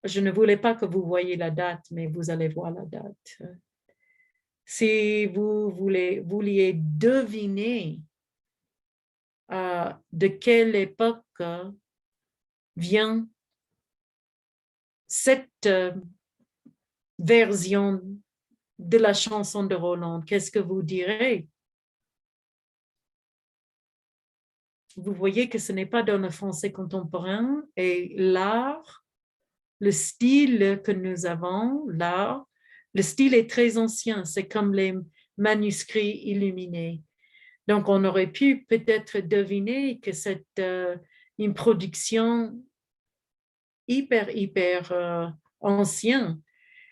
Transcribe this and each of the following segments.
je ne voulais pas que vous voyiez la date, mais vous allez voir la date. Si vous vouliez deviner de quelle époque vient cette version de la chanson de Roland, qu'est-ce que vous direz? Vous voyez que ce n'est pas dans le français contemporain et l'art, le style que nous avons, l'art, le style est très ancien, c'est comme les manuscrits illuminés. Donc, on aurait pu peut-être deviner que c'est une production hyper ancienne.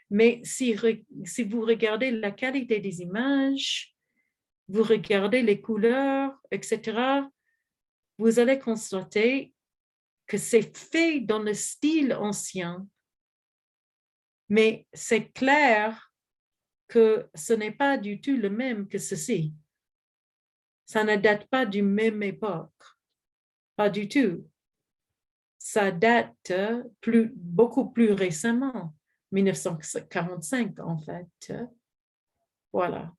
Mais si vous regardez la qualité des images, vous regardez les couleurs, etc., vous allez constater que c'est fait dans le style ancien. Mais c'est clair que ce n'est pas du tout le même que ceci. Ça ne date pas du même époque. Pas du tout. Ça date beaucoup plus récemment, 1945 en fait. Voilà.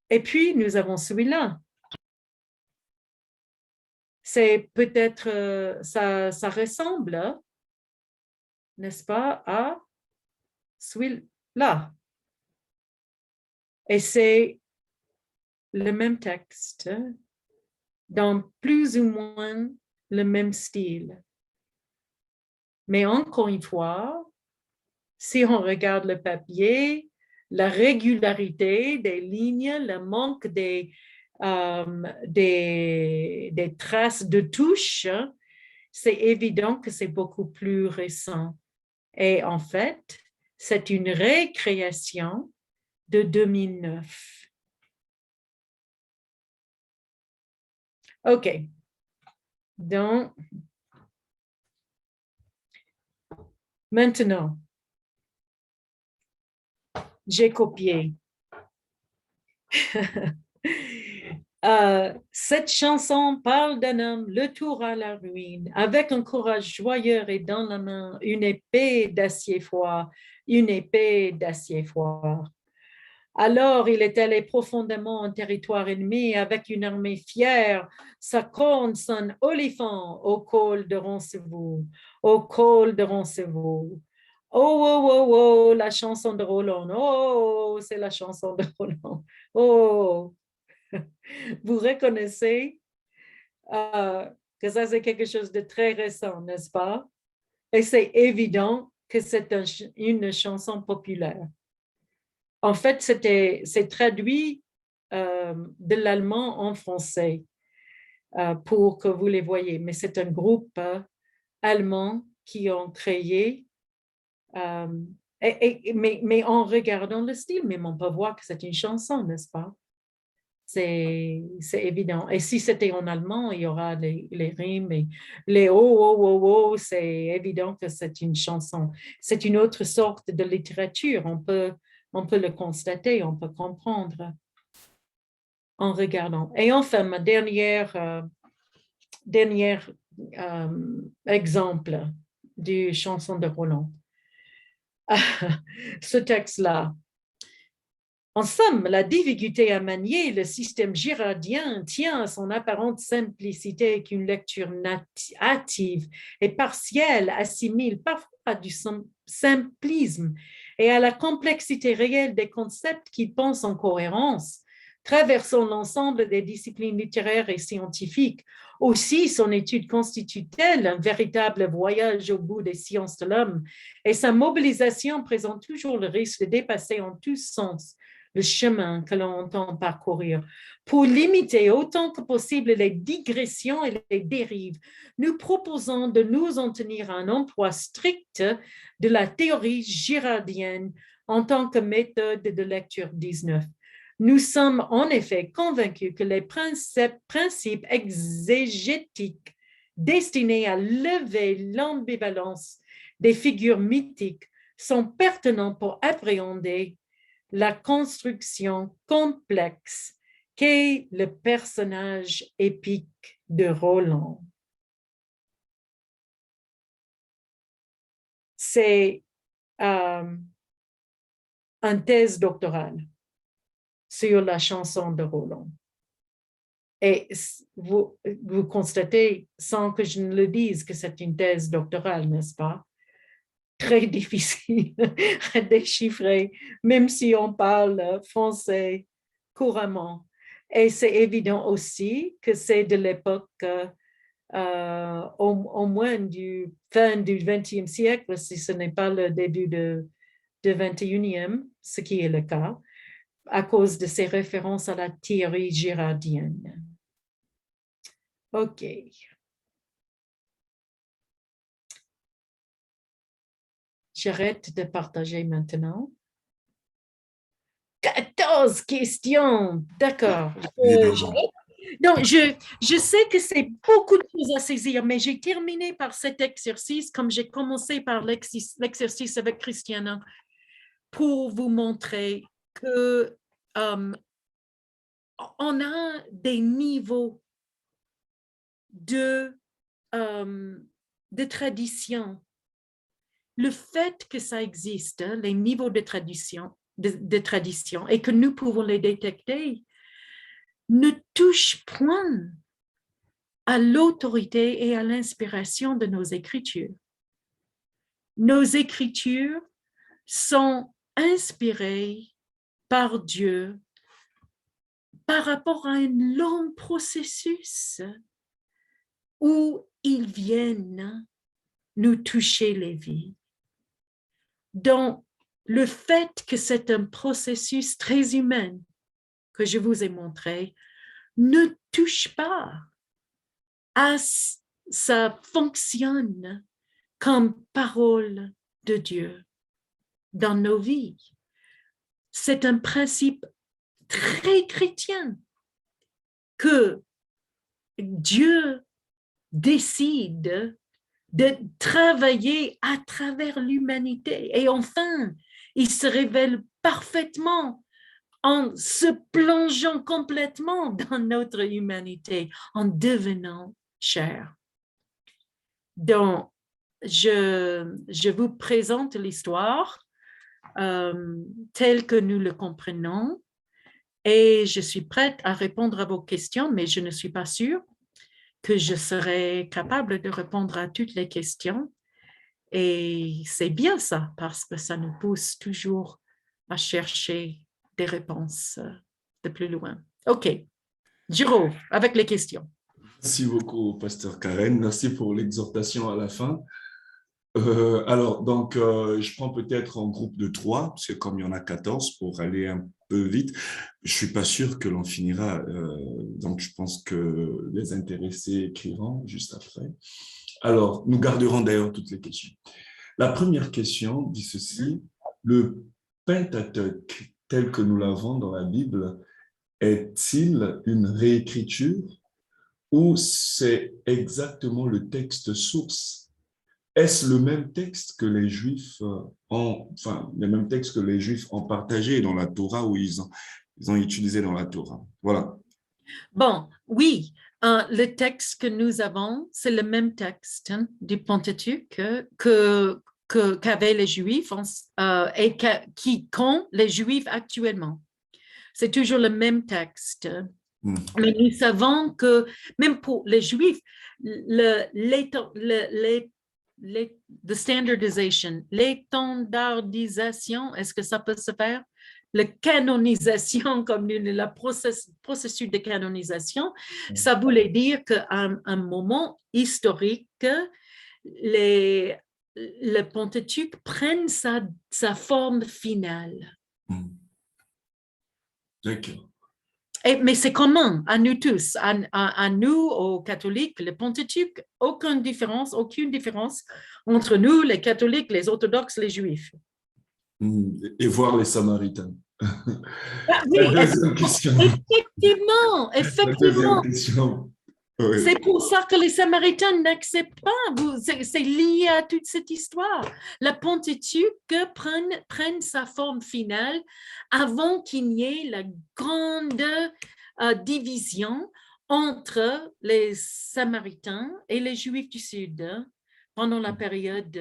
Et puis, nous avons celui-là. C'est peut-être, ça ressemble, n'est-ce pas, à celui-là. Et c'est le même texte, dans plus ou moins le même style. Mais encore une fois, si on regarde le papier, la régularité des lignes, le manque des traces de touches, c'est évident que c'est beaucoup plus récent. Et en fait, c'est une récréation de 2009. OK. Donc, maintenant, j'ai copié. Cette chanson parle d'un homme, le tour à la ruine, avec un courage joyeux et dans la main une épée d'acier froid, une épée d'acier froid. Alors il est allé profondément en territoire ennemi avec une armée fière. Sa corne sonne olifant au col de Roncevaux, au col de Roncevaux. Oh, oh, oh, oh, la chanson de Roland. Oh, c'est la chanson de Roland. Oh, vous reconnaissez que ça, c'est quelque chose de très récent, n'est-ce pas? Et c'est évident que c'est une chanson populaire. En fait, c'est traduit de l'allemand en français pour que vous les voyez. Mais c'est un groupe allemand qui ont créé, euh, mais en regardant le style, même on peut voir que c'est une chanson, n'est-ce pas? C'est évident. Et si c'était en allemand, il y aura les rimes et les oh, oh, oh, oh, c'est évident que c'est une chanson. C'est une autre sorte de littérature. On peut le constater, on peut comprendre en regardant. Et enfin, ma dernière exemple de chanson de Roland. Ce texte-là. En somme, la difficulté à manier le système girardien tient à son apparente simplicité qu'une lecture hâtive et partielle assimile parfois à du simplisme et à la complexité réelle des concepts qu'il pense en cohérence, traversant l'ensemble des disciplines littéraires et scientifiques. Aussi, son étude constitue-t-elle un véritable voyage au bout des sciences de l'homme et sa mobilisation présente toujours le risque de dépasser en tous sens le chemin que l'on entend parcourir. Pour limiter autant que possible les digressions et les dérives, nous proposons de nous en tenir à un emploi strict de la théorie girardienne en tant que méthode de lecture 19. Nous sommes en effet convaincus que les principes exégétiques destinés à lever l'ambivalence des figures mythiques sont pertinents pour appréhender la construction complexe qu'est le personnage épique de Roland. c'est une thèse doctorale sur la chanson de Roland. Et vous constatez, sans que je ne le dise, que c'est une thèse doctorale, n'est-ce pas? Très difficile à déchiffrer, même si on parle français couramment. Et c'est évident aussi que c'est de l'époque, au moins du fin du 20e siècle, si ce n'est pas le début du 21e, ce qui est le cas, à cause de ses références à la théorie girardienne. OK. J'arrête de partager maintenant. 14 questions. D'accord. Donc, je sais que c'est beaucoup de choses à saisir, mais j'ai terminé par cet exercice, comme j'ai commencé par l'exercice avec Christiana, pour vous montrer que on a des niveaux de tradition. Le fait que ça existe, les niveaux de tradition, et que nous pouvons les détecter, ne touche point à l'autorité et à l'inspiration de nos écritures. Nos écritures sont inspirées par Dieu par rapport à un long processus où ils viennent nous toucher les vies. Donc, le fait que c'est un processus très humain que je vous ai montré ne touche pas à ça fonctionne comme parole de Dieu dans nos vies. C'est un principe très chrétien que Dieu décide de travailler à travers l'humanité. Et enfin, il se révèle parfaitement en se plongeant complètement dans notre humanité, en devenant chair. Donc, je vous présente l'histoire telle que nous le comprenons et je suis prête à répondre à vos questions, mais je ne suis pas sûre que je serai capable de répondre à toutes les questions. Et c'est bien ça, parce que ça nous pousse toujours à chercher des réponses de plus loin. OK. Giro, avec les questions. Merci beaucoup, Pasteur Karen. Merci pour l'exhortation à la fin. Alors, donc, je prends peut-être en groupe de 3, parce que comme il y en a 14, pour aller un peu vite, je suis pas sûr que l'on finira. Donc, je pense que les intéressés écriront juste après. Alors, nous garderons d'ailleurs toutes les questions. La première question dit ceci: le Pentateuque, tel que nous l'avons dans la Bible, est-il une réécriture ou c'est exactement le texte source? Est-ce le même texte que les Juifs le même texte que les Juifs ont partagé dans la Torah ou ils ont utilisé dans la Torah? Voilà. Bon, oui, le texte que nous avons, c'est le même texte du Pentateuque qu'avaient les Juifs et qu'ont les Juifs actuellement. C'est toujours le même texte. Mais nous savons que même pour les Juifs, the standardization, l'étendardisation, est-ce que ça peut se faire? La canonisation, comme le processus de canonisation, ça voulait dire qu'à un moment historique, le Pentateuque prenne sa forme finale. D'accord. Mais c'est commun à nous tous, à nous, aux catholiques, le Pentateuque, aucune différence entre nous, les catholiques, les orthodoxes, les juifs. Et voir les Samaritains. Oui, La deuxième question. effectivement. La deuxième question. Oui. C'est pour ça que les Samaritains n'acceptent pas. C'est lié à toute cette histoire. Le Pentateuque prenne sa forme finale avant qu'il n'y ait la grande division entre les Samaritains et les Juifs du Sud. pendant la période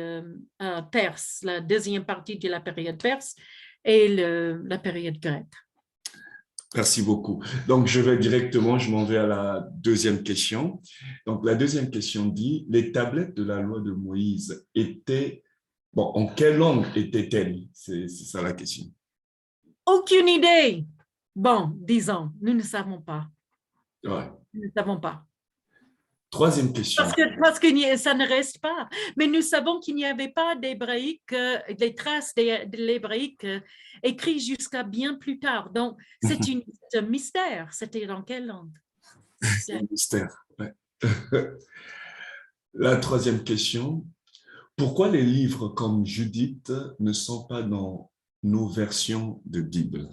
perse, la deuxième partie de la période perse et la période grecque. Merci beaucoup. Donc, je m'en vais à la deuxième question. Donc, la deuxième question dit, les tablettes de la loi de Moïse étaient, bon, en quelle langue étaient-elles? C'est ça la question. Aucune idée. Bon, disons, nous ne savons pas. Ouais. Nous ne savons pas. Troisième question. Parce que ça ne reste pas. Mais nous savons qu'il n'y avait pas d'hébraïque, des traces de l'hébraïque écrites jusqu'à bien plus tard. Donc, c'est un mystère. C'était dans quelle langue? C'est un mystère. Ouais. La troisième question. Pourquoi les livres comme Judith ne sont pas dans nos versions de Bible?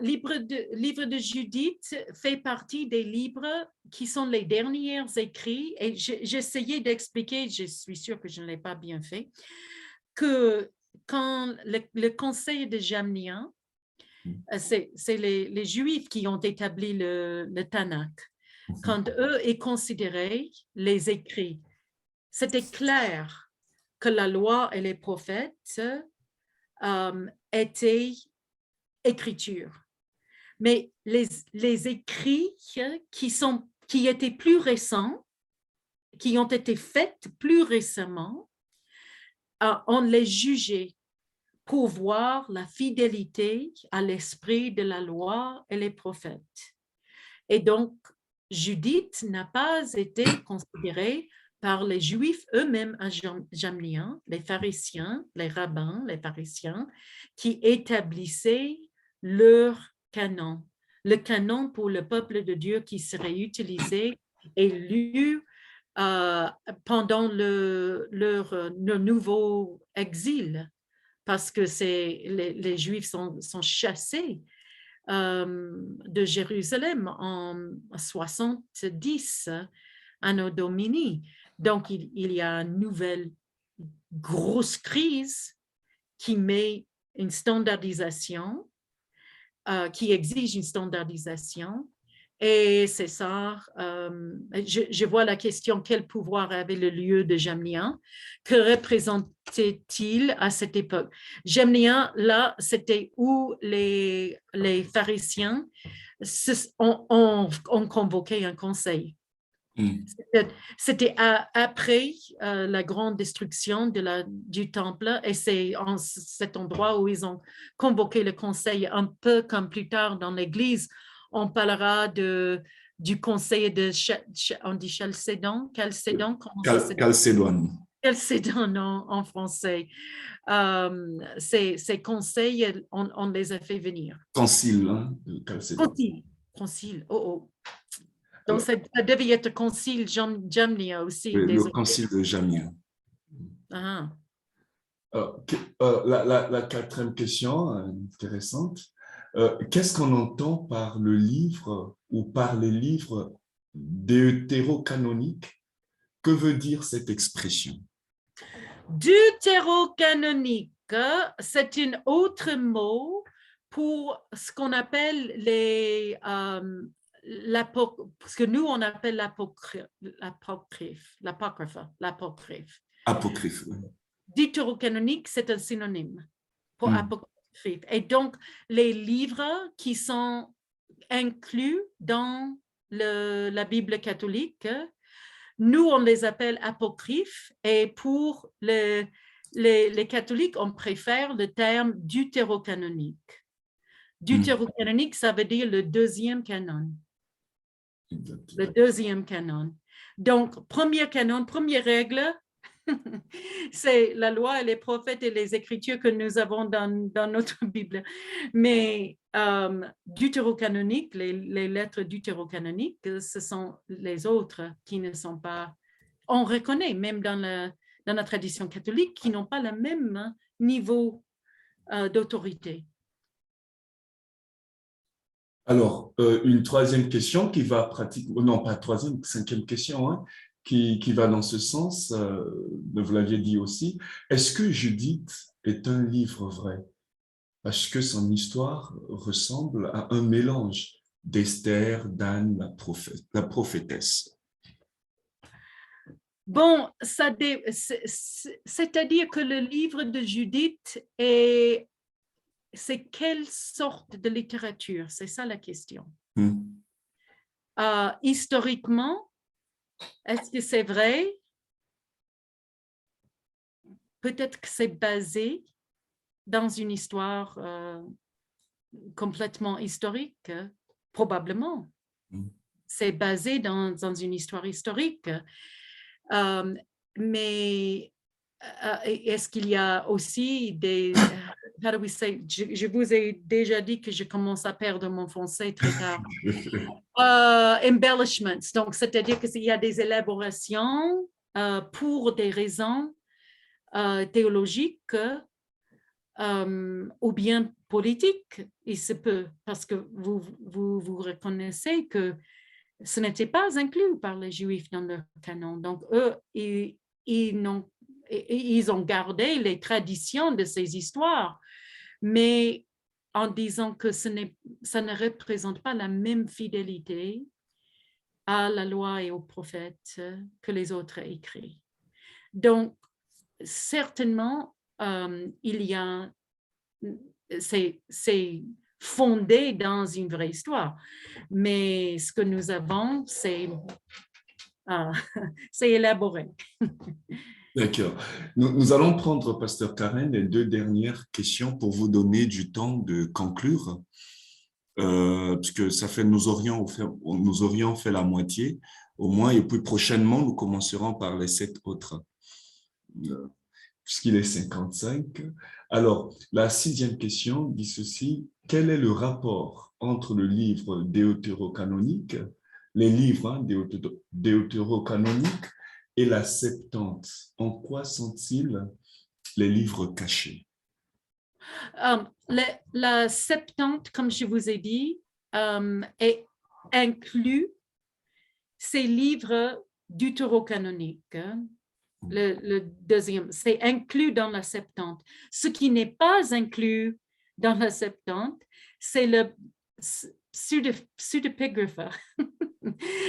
Livre de Judith fait partie des livres qui sont les derniers écrits, et j'essayais d'expliquer, je suis sûre que je ne l'ai pas bien fait, que quand le conseil de Jamnia, c'est les Juifs qui ont établi le Tanakh, quand eux ont considéré les écrits, c'était clair que la loi et les prophètes étaient écriture. Mais les écrits qui étaient plus récents, qui ont été faits plus récemment, on les jugeait pour voir la fidélité à l'esprit de la loi et les prophètes. Et donc, Judith n'a pas été considérée par les Juifs eux-mêmes à Jamnia, les pharisiens, les rabbins, les pharisiens, qui établissaient leur canon. Le canon pour le peuple de Dieu qui serait utilisé et lu pendant leur nouveau exil, parce que les Juifs sont chassés de Jérusalem en 70 Anno Domini. Donc, il y a une nouvelle grosse crise qui met une standardisation, qui exige une standardisation. Et c'est ça, je vois la question, quel pouvoir avait le lieu de Jamnia? Que représentait-il à cette époque? Jamnia, là, c'était où les pharisiens ont convoqué un conseil. C'était après la grande destruction du temple, et c'est en cet endroit où ils ont convoqué le conseil, un peu comme plus tard dans l'Église. On parlera du conseil de, on dit Chalcédon, Chalcédoine. Chalcédon en français. Ces conseils, on les a fait venir. Concile, hein, de Chalcédoine. Concile, oh. Donc, ça devait être concile Jamnia aussi. Le concile de Jamnia. La quatrième question, intéressante. Qu'est-ce qu'on entend par le livre ou par les livres deutérocanoniques? Que veut dire cette expression? Deutérocanonique, c'est un autre mot pour ce qu'on appelle parce que nous, on appelle l'apocryphe. Apocryphe. Deutérocanonique, c'est un synonyme pour apocryphe. Et donc, les livres qui sont inclus dans la Bible catholique, nous, on les appelle apocryphes, et pour les catholiques, on préfère le terme deutérocanonique. Deutérocanonique, ça veut dire le deuxième canon. Le deuxième canon. Donc, premier canon, première règle, c'est la loi et les prophètes et les écritures que nous avons dans notre Bible. Mais deutérocanonique, les lettres deutérocanoniques, ce sont les autres qui ne sont pas, on reconnaît même dans la tradition catholique, qui n'ont pas le même niveau d'autorité. Alors, une troisième question qui va pratiquement, non pas troisième, cinquième question, hein, qui va dans ce sens, vous l'aviez dit aussi. Est-ce que Judith est un livre vrai? Parce que son histoire ressemble à un mélange d'Esther, d'Anne, la prophétesse. Bon, c'est-à-dire que le livre de Judith c'est quelle sorte de littérature? C'est ça la question. Historiquement, est-ce que c'est vrai? Peut-être que c'est basé dans une histoire complètement historique, probablement. C'est basé dans une histoire historique. Mais est-ce qu'il y a aussi des... How do we say? Je vous ai déjà dit que je commence à perdre mon français très tard. Embellishments, donc c'est-à-dire qu'il y a des élaborations pour des raisons théologiques ou bien politiques. Il se peut, parce que vous reconnaissez que ce n'était pas inclus par les Juifs dans leur canon. Donc, eux, ils ont gardé les traditions de ces histoires, mais en disant que ça ne représente pas la même fidélité à la loi et aux prophètes que les autres écrits. Donc, certainement, il y a, c'est fondé dans une vraie histoire, mais ce que nous avons, c'est élaboré. D'accord. Nous allons prendre, Pasteur Karen, les deux dernières questions pour vous donner du temps de conclure, puisque ça fait, nous aurions fait la moitié au moins, et puis prochainement, nous commencerons par les 7 autres, puisqu'il est 55. Alors, la 6e question dit ceci: quel est le rapport entre le livre deutérocanonique, les livres deutérocanoniques et la Septante? En quoi sont-ils les livres cachés? La Septante, comme je vous ai dit, est inclus ces livres deutérocanoniques. Le deuxième, c'est inclus dans la Septante. Ce qui n'est pas inclus dans la Septante, c'est le pseudepigraphe.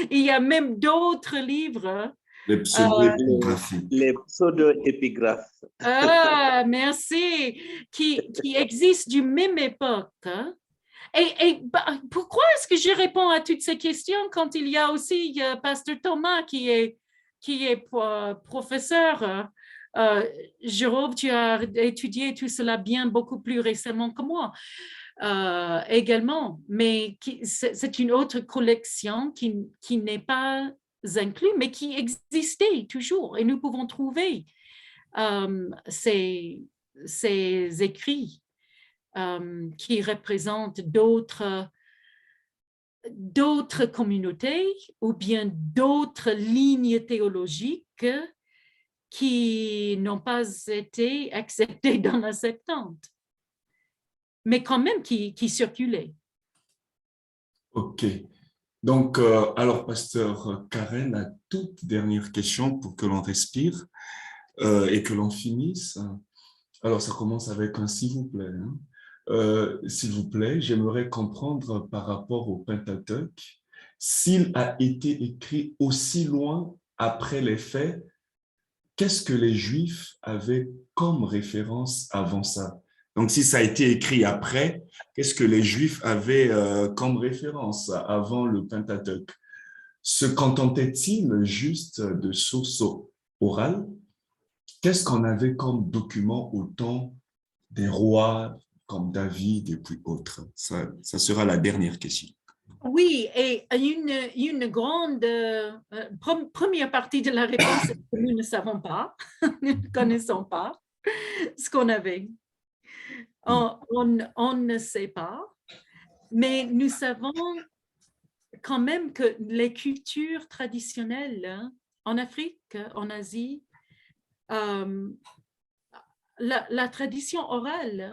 Il y a même d'autres livres. Les pseudo-épigraphies. Les pseudo-épigraphes. Ah, merci. Qui existent du même époque. Hein? Et pourquoi est-ce que je réponds à toutes ces questions quand il y a aussi Pasteur Thomas qui est professeur? Jérôme, tu as étudié tout cela bien beaucoup plus récemment que moi également, mais c'est une autre collection qui n'est pas inclue, mais qui existait toujours et nous pouvons trouver ces écrits qui représentent d'autres communautés ou bien d'autres lignes théologiques qui n'ont pas été acceptées dans la Septante, mais quand même qui circulaient. OK. Donc, alors, Pasteur Karen, la toute dernière question pour que l'on respire et que l'on finisse. Alors, ça commence avec un « s'il vous plaît ». S'il vous plaît, j'aimerais comprendre par rapport au Pentateuque, s'il a été écrit aussi loin après les faits, qu'est-ce que les Juifs avaient comme référence avant ça? Donc, si ça a été écrit après, qu'est-ce que les Juifs avaient comme référence avant le Pentateuque? Se contentaient-ils juste de sources orales? Qu'est-ce qu'on avait comme document au temps des rois comme David et puis autres? Ça sera la dernière question. Oui, et une grande première partie de la réponse, c'est que nous ne savons pas, nous ne connaissons pas ce qu'on avait. On ne sait pas, mais nous savons quand même que les cultures traditionnelles en Afrique, en Asie, la tradition orale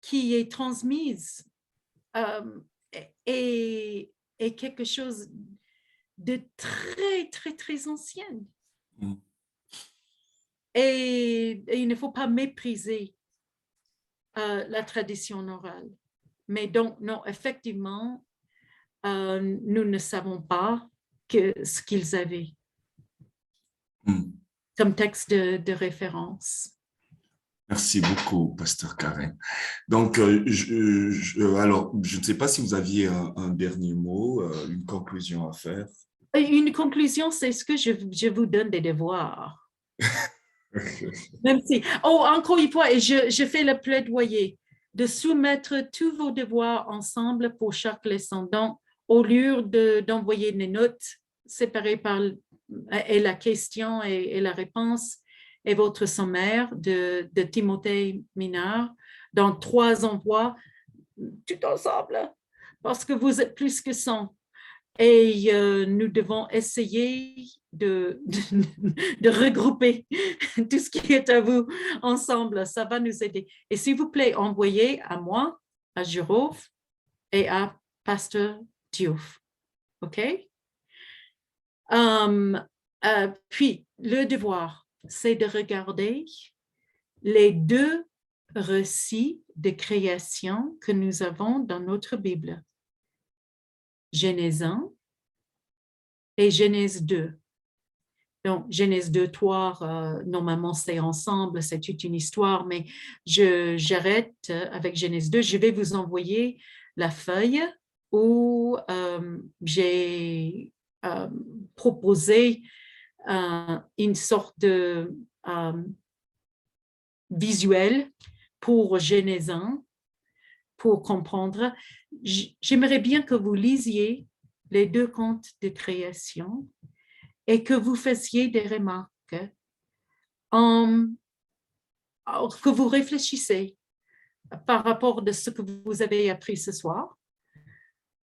qui est transmise est quelque chose de très, très, très ancien. Et il ne faut pas mépriser la tradition orale. Mais donc, non, effectivement, nous ne savons pas ce qu'ils avaient. comme texte de référence. Merci beaucoup, Pasteur Karen. Donc, alors, je ne sais pas si vous aviez un dernier mot, une conclusion à faire. Une conclusion, c'est ce que je vous donne des devoirs. Même si, encore une fois, et je fais le plaidoyer de soumettre tous vos devoirs ensemble pour chaque leçon. Donc, au lieu d'envoyer des notes séparées par et la question et la réponse et votre sommaire de Timothée Minard, dans 3 envois, tout ensemble, parce que vous êtes plus que 100. Et nous devons essayer de regrouper tout ce qui est à vous ensemble. Ça va nous aider. Et s'il vous plaît, envoyez à moi, à Jérôme et à Pasteur Diouf. OK? Puis, le devoir, c'est de regarder les 2 récits de création que nous avons dans notre Bible. Genèse 1 et Genèse 2. Donc, Genèse 2, 3, normalement, c'est ensemble, c'est toute une histoire, mais j'arrête avec Genèse 2. Je vais vous envoyer la feuille où j'ai proposé une sorte de visuel pour Genèse 1, pour comprendre. J'aimerais bien que vous lisiez les 2 contes de création et que vous fassiez des remarques, que vous réfléchissez par rapport à ce que vous avez appris ce soir,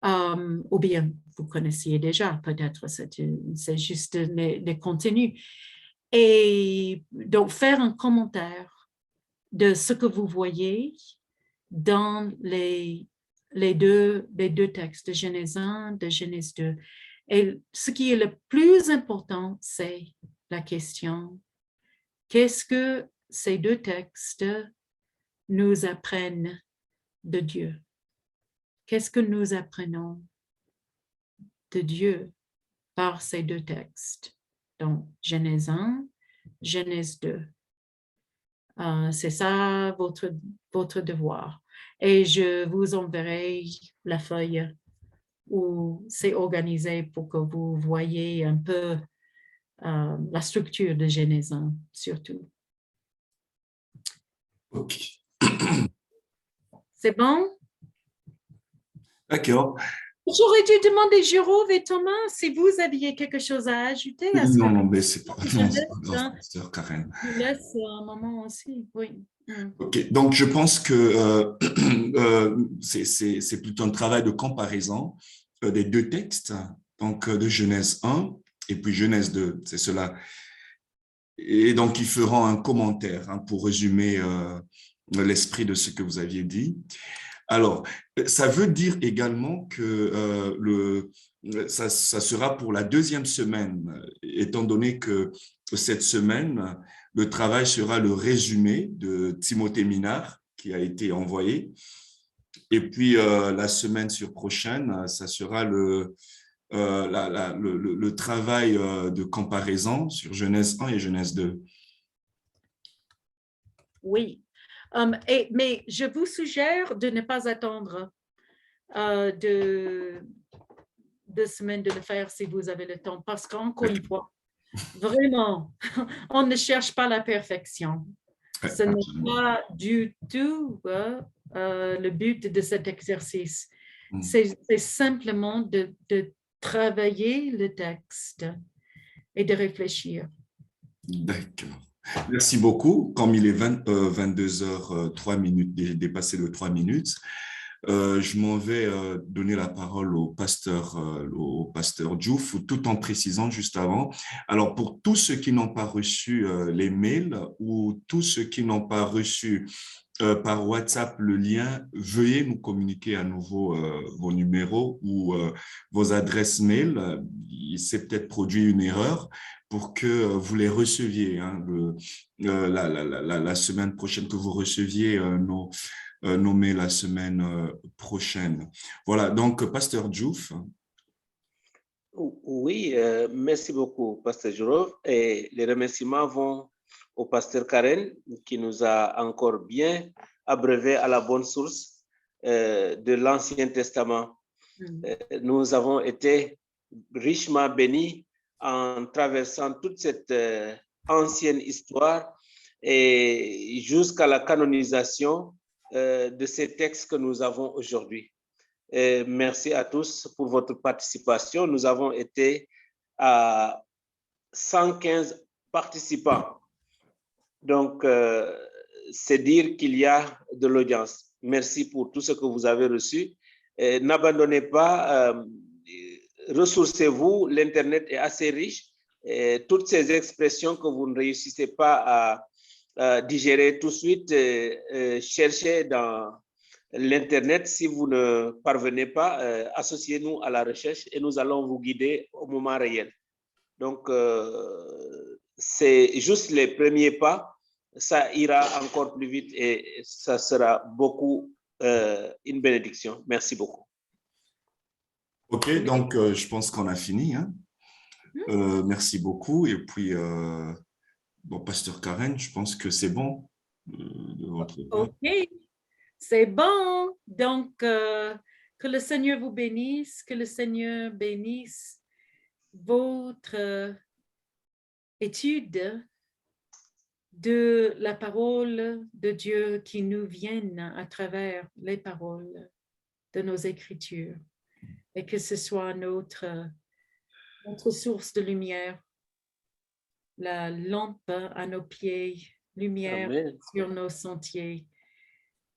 ou bien vous connaissiez déjà, peut-être c'est juste les contenus. Et donc, faire un commentaire de ce que vous voyez dans les 2 textes, de Genèse 1, de Genèse 2. Et ce qui est le plus important, c'est la question, qu'est-ce que ces 2 textes nous apprennent de Dieu? Qu'est-ce que nous apprenons de Dieu par ces 2 textes? Donc, Genèse 1, Genèse 2. C'est ça votre devoir. Et je vous enverrai la feuille où c'est organisé pour que vous voyez un peu la structure de Genèse 1, surtout. OK. C'est bon? D'accord. J'aurais dû demander Jérôme et Thomas si vous aviez quelque chose à ajouter à ce que Non, mais c'est pas grave, hein, Pasteur Karen. je vous laisse un moment aussi, oui. OK, donc je pense que c'est plutôt un travail de comparaison des 2 textes, donc de Genèse 1 et puis Genèse 2, c'est cela. Et donc, ils feront un commentaire pour résumer l'esprit de ce que vous aviez dit. Alors, ça veut dire également que ça sera pour la 2e semaine, étant donné que cette semaine, le travail sera le résumé de Timothée Minard qui a été envoyé. Et puis, la semaine prochaine, ça sera le travail de comparaison sur Genèse 1 et Genèse 2. Oui, mais je vous suggère de ne pas attendre 2 semaines de le faire si vous avez le temps, parce qu'encore une fois, vraiment, on ne cherche pas la perfection. Ce n'est pas du tout le but de cet exercice. C'est simplement de travailler le texte et de réfléchir. D'accord. Merci beaucoup. Comme il est 22h03, dépassé de 3 minutes, je m'en vais donner la parole au pasteur Diouf, tout en précisant juste avant. Alors, pour tous ceux qui n'ont pas reçu les mails ou tous ceux qui n'ont pas reçu par WhatsApp le lien, veuillez nous communiquer à nouveau vos numéros ou vos adresses mail. Il s'est peut-être produit une erreur pour que vous les receviez la semaine prochaine, que vous receviez nos mails la semaine prochaine. Voilà, donc Pasteur Diouf. Oui, merci beaucoup, Pasteur Jourov. Et les remerciements vont au Pasteur Karen qui nous a encore bien abreuvé à la bonne source de l'Ancien Testament. Nous avons été richement bénis en traversant toute cette ancienne histoire et jusqu'à la canonisation de ces textes que nous avons aujourd'hui. Merci à tous pour votre participation. Nous avons été à 115 participants. Donc, c'est dire qu'il y a de l'audience. Merci pour tout ce que vous avez reçu. N'abandonnez pas, ressourcez-vous. L'Internet est assez riche. Toutes ces expressions que vous ne réussissez pas à digérer tout de suite, cherchez dans l'Internet. Si vous ne parvenez pas, associez-nous à la recherche et nous allons vous guider au moment réel. Donc, c'est juste les premiers pas. Ça ira encore plus vite et ça sera beaucoup une bénédiction. Merci beaucoup. OK, donc je pense qu'on a fini. Hein? Merci beaucoup. Et puis, bon, Pasteur Karen, je pense que c'est bon de votre part. OK, c'est bon. Donc, que le Seigneur vous bénisse, que le Seigneur bénisse votre étude de la parole de Dieu qui nous viennent à travers les paroles de nos Écritures et que ce soit notre source de lumière, la lampe à nos pieds, lumière Amen. sur nos sentiers,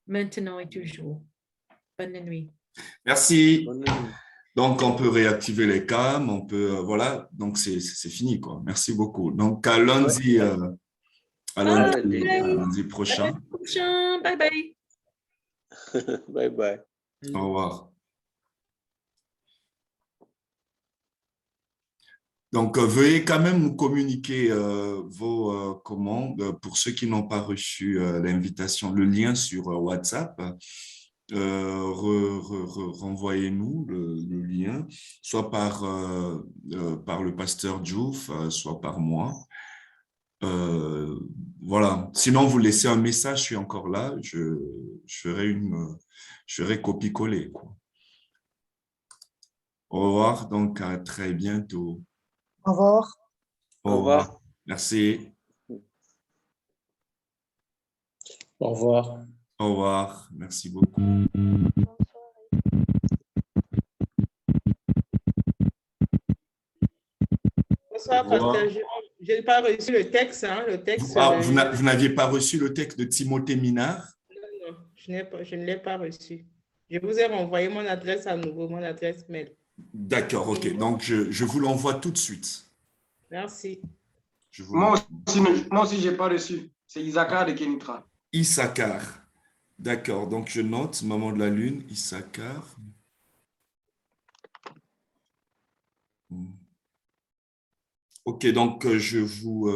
maintenant et toujours. Bonne nuit. Merci. Bonne nuit. Donc, on peut réactiver les cams, on peut, voilà, donc c'est fini, quoi. Merci beaucoup. Donc, à lundi, à lundi prochain. Bye bye. Bye bye. Au revoir. Donc, veuillez quand même nous communiquer vos commandes pour ceux qui n'ont pas reçu l'invitation, le lien sur WhatsApp. Renvoyez-nous le lien, soit par le pasteur Diouf, soit par moi. Voilà. Sinon, vous laissez un message, je suis encore là, je ferai copier-coller, quoi. Au revoir, donc à très bientôt. Au revoir. Au Au revoir. revoir. Merci. Au revoir. Au revoir. Merci beaucoup. Bonsoir, Pasteur. Je n'ai pas reçu le texte. Hein, le texte vous n'aviez pas reçu le texte de Timothée Minard? Non, je ne l'ai pas reçu. Je vous ai renvoyé mon adresse à nouveau, mon adresse mail. D'accord, ok. Donc, je vous l'envoie tout de suite. Merci. Moi aussi, je n'ai pas reçu. C'est Issachar de Kenitra. Issachar. D'accord, donc je note, Maman de la Lune, Issachar. Ok, donc je vous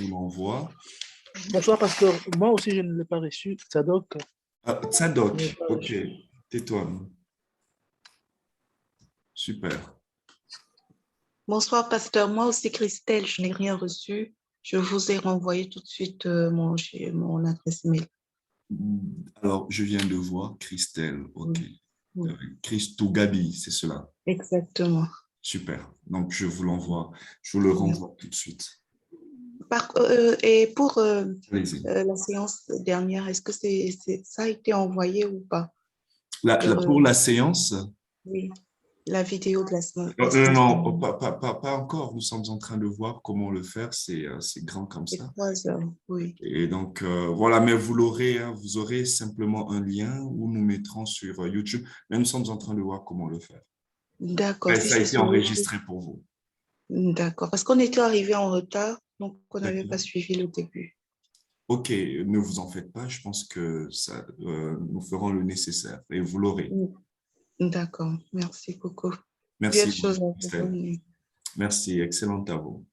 l'envoie. Bonsoir, pasteur. Moi aussi, je ne l'ai pas reçu. Tzadok. Tzadok, ok. Tais-toi. Super. Bonsoir, pasteur. Moi aussi, Christelle, je n'ai rien reçu. Je vous ai renvoyé tout de suite mon adresse mail. Alors, je viens de voir Christelle, ok. Oui. Christou Gabi, c'est cela. Exactement. Super. Donc, je vous l'envoie. Je vous le renvoie tout de suite. Et pour Allez-y. la séance dernière, est-ce que ça a été envoyé ou pas? Pour la séance? Oui, la vidéo de la séance. Non, pas encore. Nous sommes en train de voir comment le faire. C'est grand comme ça. 3 heures, oui. Et donc, voilà, mais vous l'aurez, hein, vous aurez simplement un lien où nous mettrons sur YouTube. Mais nous sommes en train de voir comment le faire. D'accord. Ça a été enregistré pour vous. D'accord. Parce qu'on était arrivé en retard, donc on n'avait pas suivi le début. Ok, ne vous en faites pas. Je pense que ça, nous ferons le nécessaire et vous l'aurez. D'accord. Merci beaucoup. Merci. Merci. Excellent à vous.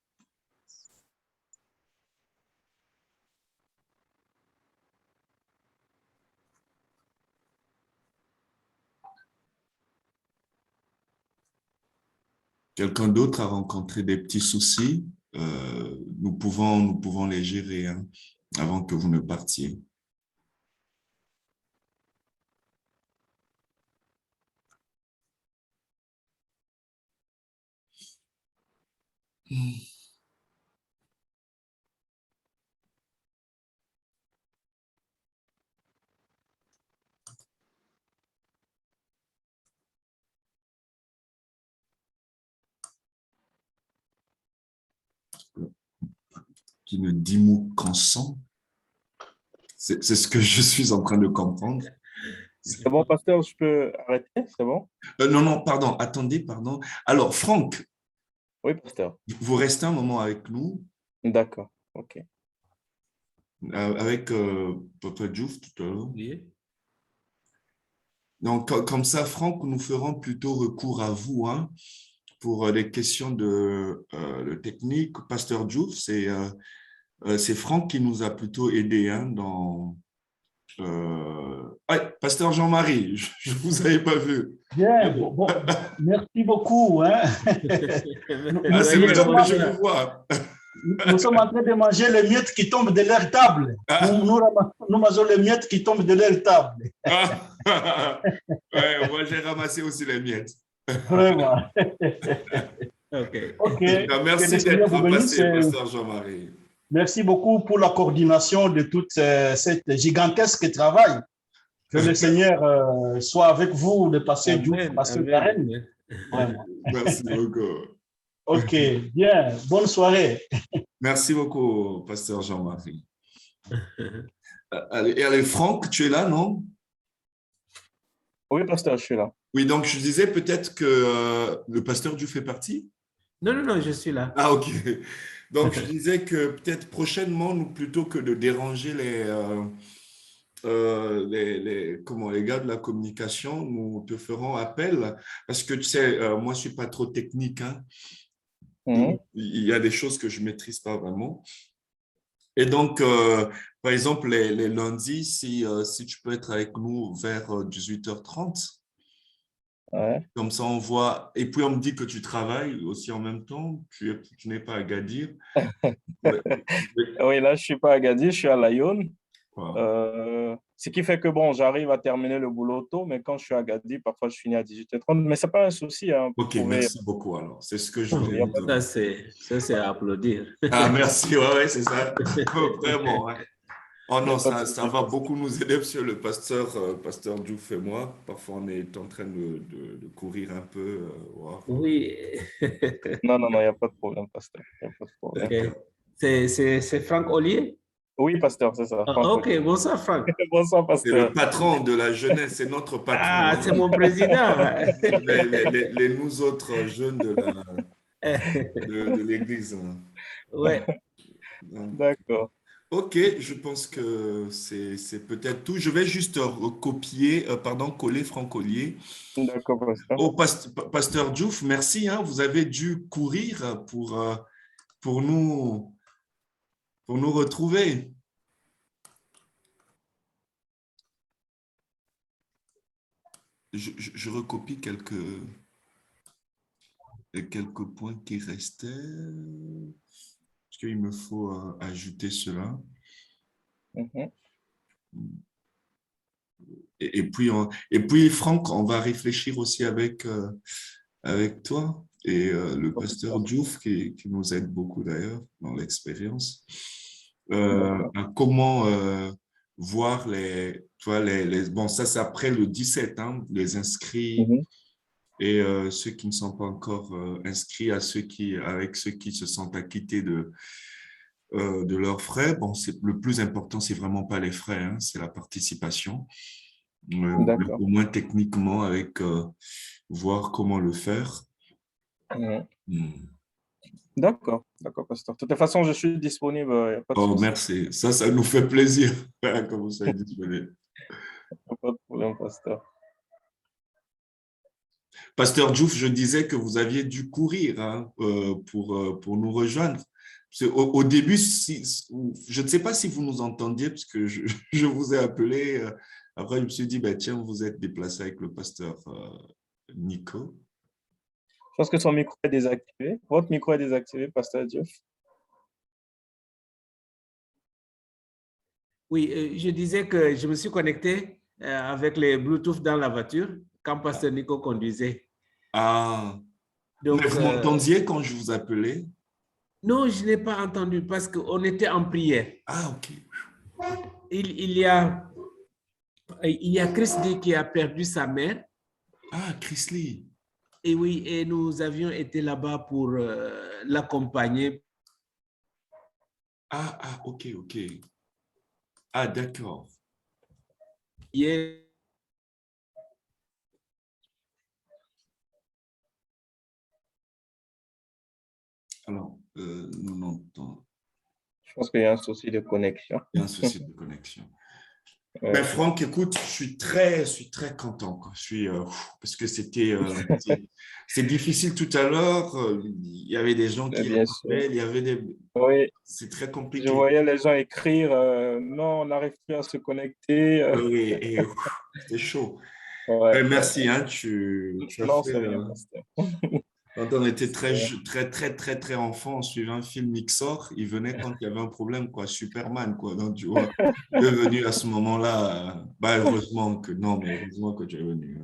quelqu'un d'autre a rencontré des petits soucis, nous pouvons les gérer hein, avant que vous ne partiez. Qui ne dit mot qu'ensemble. C'est ce que je suis en train de comprendre. C'est bon, pasteur, je peux arrêter? C'est bon? Non, pardon, attendez, pardon. Alors, Franck, Oui, pasteur. vous restez un moment avec nous, D'accord, ok. avec Papa Diouf tout à l'heure. Oui. Donc, comme ça, Franck, nous ferons plutôt recours à vous hein, pour les questions de technique. Pasteur Diouf, c'est Franck qui nous a plutôt aidé hein, dans... Pasteur Jean-Marie, je ne vous avais pas vu. Bien, merci beaucoup. Hein. C'est maintenant que je vous vois. Nous sommes en train de manger les miettes qui tombent de leur table. Nous mangeons les miettes qui tombent de leur table. Ouais, moi, j'ai ramassé aussi les miettes. Vraiment. OK. Merci d'être passé, pasteur Jean-Marie. Merci beaucoup pour la coordination de toute cette gigantesque travail. Que le Seigneur soit avec vous, le pasteur Diouf, pasteur Karen. Merci beaucoup. OK, bien. Bonne soirée. Merci beaucoup, pasteur Jean-Marie. Allez, Franck, tu es là, non? Oui, pasteur, je suis là. Oui, donc je disais peut-être que le pasteur Diouf fait partie? Non, je suis là. Ah, OK. Donc, je disais que peut-être prochainement, nous, plutôt que de déranger les gars de la communication, nous te ferons appel parce que tu sais, moi, je ne suis pas trop technique. Hein. Il y a des choses que je ne maîtrise pas vraiment. Et donc, par exemple, les lundis, si tu peux être avec nous vers 18h30, ouais. Comme ça, on voit. Et puis, on me dit que tu travailles aussi en même temps. Tu n'es pas à Gadir. Oui, là, je ne suis pas à Gadir, je suis à Lyon. Wow. Ce qui fait que, bon, j'arrive à terminer le boulot tôt, mais quand je suis à Gadir, parfois, je finis à 18h30. Mais ce n'est pas un souci. Hein, OK, merci beaucoup alors. C'est ce que je voulais dire. Ça, c'est à applaudir. Ah, merci. Ouais, c'est ça. Vraiment. Ouais. Oh non, ça va beaucoup nous aider, parce que le pasteur Diouf et moi, parfois on est en train de courir un peu. Wow. Oui. Non, il n'y a pas de problème, pasteur. Il n'y a pas de problème. Okay. C'est Franck Ollier? Oui, pasteur, c'est ça. OK, bonsoir Franck. Bonsoir, pasteur. C'est le patron de la jeunesse, c'est notre patron. Ah, c'est mon président. nous autres jeunes de l'église. Ouais. D'accord. OK, je pense que c'est peut-être tout. Je vais juste coller Franck Ollier. D'accord, pasteur. Au pasteur Diouf, merci. Hein, vous avez dû courir pour nous retrouver. Je recopie quelques points qui restaient. Parce qu'il me faut ajouter cela. Et puis, Franck, on va réfléchir aussi avec toi et le pasteur Diouf, qui nous aide beaucoup d'ailleurs dans l'expérience, à comment voir bon, ça c'est après le 17, hein, les inscrits et ceux qui ne sont pas encore inscrits, avec ceux qui se sont acquittés de leurs frais. Bon, le plus important, c'est vraiment pas les frais, hein, c'est la participation. Au moins techniquement, avec voir comment le faire. D'accord, pasteur. De toute façon, je suis disponible. Y a pas de souci. Merci. Ça nous fait plaisir que vous soyez disponible. Pas de problème, pasteur. Pasteur Diouf, je disais que vous aviez dû courir hein, pour nous rejoindre. Au début, je ne sais pas si vous nous entendiez, parce que je vous ai appelé. Après, je me suis dit, tiens, vous êtes déplacé avec le pasteur Nico. Je pense que son micro est désactivé. Votre micro est désactivé, Pasteur Diouf. Oui, je disais que je me suis connecté avec les Bluetooth dans la voiture quand Pasteur Nico conduisait. Ah, donc, mais vous m'entendiez quand je vous appelais? Non, je n'ai pas entendu parce qu'on était en prière. Ah, ok. Il y a Christy qui a perdu sa mère. Ah, Chrisley. Et oui, et nous avions été là-bas pour l'accompagner. Ah, ok. Ah, d'accord. Alors, nous l'entendons. Je pense qu'il y a un souci de connexion. Il y a un souci de connexion. Ben, Franck, écoute, je suis très content, quoi. Parce que c'est difficile tout à l'heure. Il y avait des gens qui appelaient, il y avait des. Oui. C'est très compliqué. Je voyais les gens écrire non, on n'arrive plus à se connecter. Oui, et c'était chaud. Ouais, merci, hein, non, c'est rien. Quand on était très enfant, on suivait un film Mixor, il venait quand il y avait un problème, quoi, Superman, quoi. Donc, tu vois, il est venu à ce moment-là. Heureusement que tu es venu.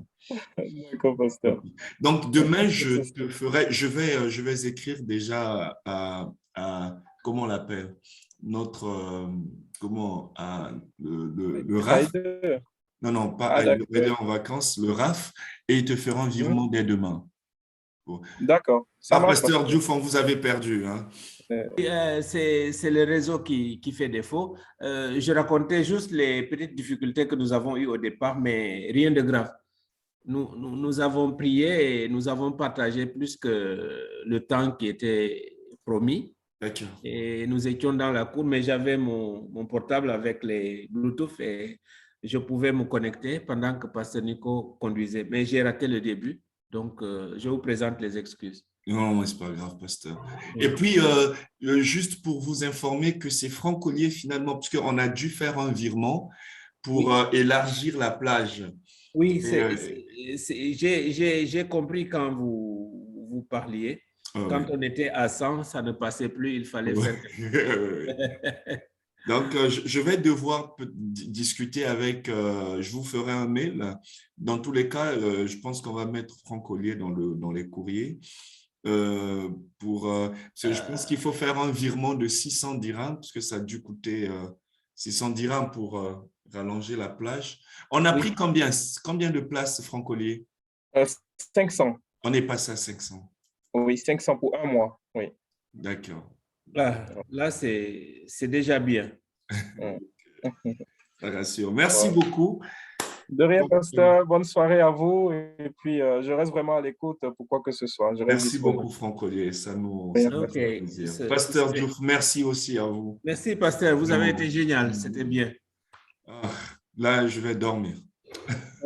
D'accord, pasteur. Donc, demain, je vais écrire déjà à comment on l'appelle, notre, le RAF. Non, pas le Rider en vacances, le RAF, et il te fera un virement dès demain. D'accord. Pasteur Diouf, on vous avait perdu. Hein? C'est le réseau qui fait défaut. Je racontais juste les petites difficultés que nous avons eues au départ, mais rien de grave. Nous avons prié et nous avons partagé plus que le temps qui était promis. D'accord. Et nous étions dans la cour, mais j'avais mon portable avec les Bluetooth et je pouvais me connecter pendant que Pasteur Nico conduisait. Mais j'ai raté le début. Donc, je vous présente les excuses. Non, c'est pas grave, pasteur. Et puis, juste pour vous informer que c'est Franck Ollier finalement, parce qu'on a dû faire un virement pour élargir la plage. Oui, j'ai compris quand vous parliez. Quand on était à 100, ça ne passait plus, il fallait faire Donc, je vais devoir discuter avec, je vous ferai un mail. Dans tous les cas, je pense qu'on va mettre Franck Ollier dans les courriers. Parce que je pense qu'il faut faire un virement de 600 dirhams, parce que ça a dû coûter 600 dirhams pour rallonger la plage. On a pris combien de places, Franck Ollier? 500. On est passé à 500. Oui, 500 pour un mois, oui. D'accord. Là, c'est déjà bien. Ça rassure. Merci beaucoup. De rien, pasteur. Bonne soirée à vous. Et puis, je reste vraiment à l'écoute pour quoi que ce soit. Merci beaucoup, Franck Ollier. Ça nous fait plaisir. Pasteur Diouf, merci aussi à vous. Merci, pasteur. Vous avez été génial. C'était bien. Là, je vais dormir.